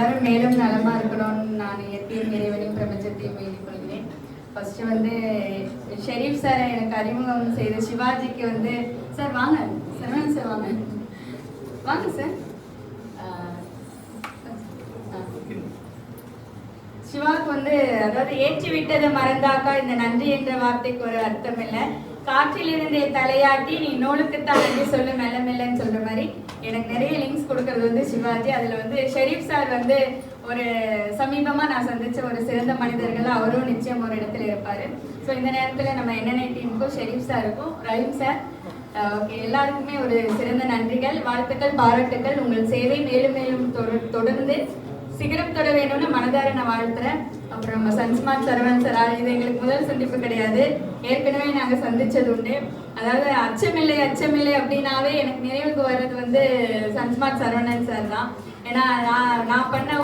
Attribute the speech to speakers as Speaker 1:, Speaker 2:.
Speaker 1: எல்லாரும் மேலும் நலமா இருக்கணும்னு நான் இயற்கையும் இறைவனையும் பிரபஞ்சத்தையும் வேண்டிக் கொள்கிறேன். ஃபர்ஸ்ட் வந்து ஷெரீப் சார் எனக்கு அறிமுகம் செய்த சிவாஜிக்கு வந்து சார் வாங்க, சரவணன் சார் வாங்க, வாங்க சார். சிவாவுக்கு வந்து அதாவது ஏற்றி விட்டதை மறந்தாக்கா இந்த நன்றி என்ற வார்த்தைக்கு ஒரு அர்த்தம் இல்லை. காற்றில் இருந்தே தலையாட்டி நீ நூலுக்குத்தான் நன்றி சொல்லு மெல்ல மெல்லன்னு சொல்ற மாதிரி எனக்கு நிறைய லிங்க்ஸ் கொடுக்கறது வந்து சிவாஜி. அதுல வந்து ஷெரீப் சார் வந்து ஒரு சமீபமா நான் சந்திச்ச ஒரு சிறந்த மனிதர்கள், அவரும் நிச்சயம் ஒரு இடத்துல இருப்பாரு. ஸோ இந்த நேரத்துல நம்ம NNI டீமுக்கும் ஷெரீப் சாருக்கும் ரஹீம் சார் ஓகே எல்லாருக்குமே ஒரு சிறந்த நன்றிகள், வாழ்த்துக்கள், பாராட்டுக்கள். உங்கள் சேவை மேலும் மேலும் தொடர்ந்து சிகரம் தொட வேணும்னு மனதார நான் வாழ்த்துறேன். அப்புறம் நம்ம சன்ஸ்மார்ட் சரவணன் சார், இது எங்களுக்கு முதல் சந்திப்பு கிடையாது, ஏற்கனவே நாங்கள் சந்திச்சது உண்டு. அதாவது அச்சமில்லை அச்சமில்லை அப்படின்னாவே எனக்கு நினைவுக்கு வர்றது வந்து சன்ஸ்மார்ட் சரவணன் சார் தான். ஏன்னா நான் பண்ண